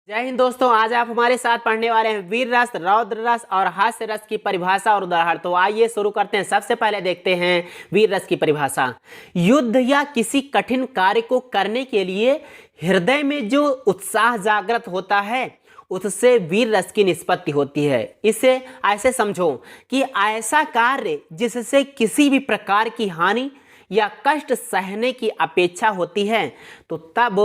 जय हिंद दोस्तों। आज आप हमारे साथ पढ़ने वाले हैं वीर रस, रौद्र रस और हास्य रस की परिभाषा और उदाहरण। तो आइए शुरू करते हैं। सबसे पहले देखते हैं वीर रस की परिभाषा। युद्ध या किसी कठिन कार्य को करने के लिए हृदय में जो उत्साह जागृत होता है उससे वीर रस की निष्पत्ति होती है। इसे ऐसे समझो कि ऐसा कार्य जिससे किसी भी प्रकार की हानि या कष्ट सहने की अपेक्षा होती है तो तब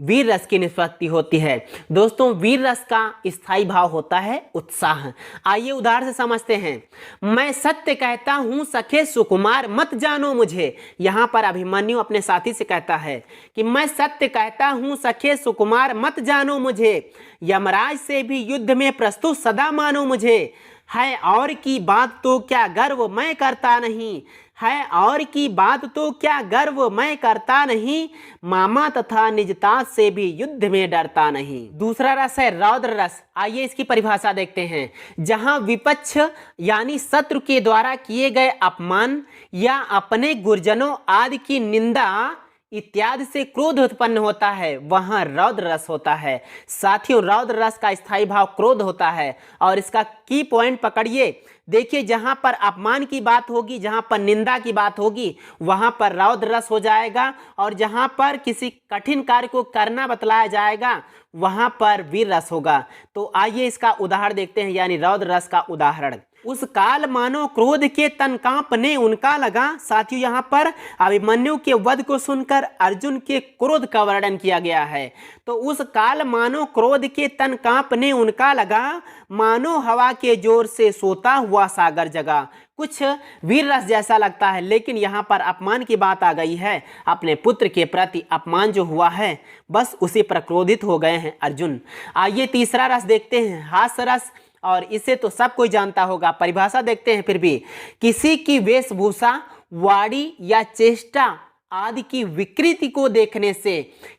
वीर रस की निष्पत्ति होती है। दोस्तों, वीर रस का स्थायी भाव होता है उत्साह। आइए उदाहरण से समझते हैं। मैं सत्य कहता हूं सखे सुकुमार मत जानो मुझे। यहां पर अभिमन्यु अपने साथी से कहता है कि मैं सत्य कहता हूं सखे सुकुमार मत जानो मुझे, यमराज से भी युद्ध में प्रस्तुत सदा मानो मुझे। है और की बात तो क्या गर्व मैं करता नहीं, है और की बात तो क्या गर्व मैं करता नहीं, मामा तथा निजतात से भी युद्ध में डरता नहीं। दूसरा रस है रौद्र रस। आइए इसकी परिभाषा देखते हैं। जहां विपक्ष यानी शत्रु के द्वारा किए गए अपमान या अपने गुरजनों आदि की निंदा इत्यादि से क्रोध उत्पन्न होता है वहां रौद्र रस होता है। साथियों, रौद्र रस का स्थायी भाव क्रोध होता है और इसका की पॉइंट पकड़िए। देखिए, जहां पर अपमान की बात होगी, जहां पर निंदा की बात होगी वहां पर रौद्र रस हो जाएगा, और जहां पर किसी कठिन कार्य को करना बतलाया जाएगा वहां पर वीर रस होगा। तो आइए इसका उदाहरण देखते हैं, यानी रौद्र रस का उदाहरण। उस काल मानो क्रोध के तन कांपने उनका लगा। साथियों, यहाँ पर अभिमन्यु के वध को सुनकर अर्जुन के क्रोध का वर्णन किया गया है। तो उस काल मानो क्रोध के तन कांपने उनका लगा, मानो हवा के जोर से सोता हुआ सागर जगा। कुछ वीर रस जैसा लगता है, लेकिन यहाँ पर अपमान की बात आ गई है। अपने पुत्र के प्रति अपमान जो हुआ है बस उसी पर क्रोधित हो गए हैं अर्जुन। आइए तीसरा रस देखते हैं, हास्य रस, और इसे तो सब कोई जानता होगा। परिभाषा देखते हैं फिर भी। किसी की वेशभूषा, वाणी या चेष्टा आदि की विकृति को देखने से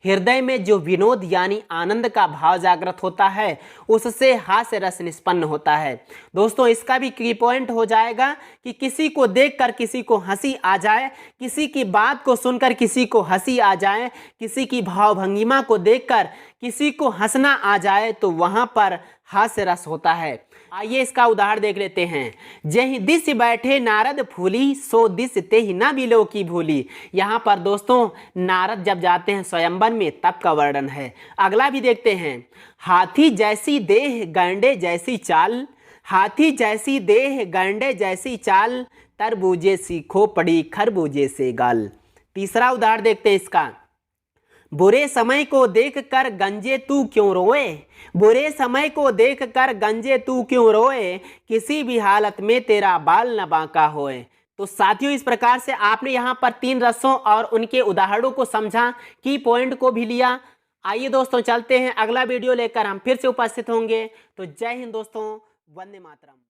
हृदय में जो विनोद यानी आनंद का भाव जागृत होता है उससे हास्य रस निष्पन्न होता है। दोस्तों, इसका भी की पॉइंट हो जाएगा कि किसी को देखकर किसी को हंसी आ जाए, किसी की बात को सुनकर किसी को हंसी आ जाए, किसी की भाव भंगिमा को देखकर किसी को हंसना आ जाए तो वहां पर हास्य रस होता है। आइए इसका उदाहरण देख लेते हैं। जहि दिस बैठे नारद फूली, सो दिस ते ही ना बिलो की भूली। यहाँ पर दोस्तों नारद जब जाते हैं स्वयंवर में तब का वर्णन है। अगला भी देखते हैं। हाथी जैसी देह गंडे जैसी चाल, हाथी जैसी देह गंडे जैसी चाल, तरबूजे सी खोपड़ी खरबूजे से गाल। तीसरा उदाहरण देखते हैं इसका। बुरे समय को देखकर गंजे तू क्यों रोए, बुरे समय को देखकर गंजे तू क्यों रोए, किसी भी हालत में तेरा बाल न बांका होए। तो साथियों, इस प्रकार से आपने यहाँ पर तीन रसों और उनके उदाहरणों को समझा, की पॉइंट को भी लिया। आइए दोस्तों चलते हैं, अगला वीडियो लेकर हम फिर से उपस्थित होंगे। तो जय हिंद दोस्तों, वंदे मातरम।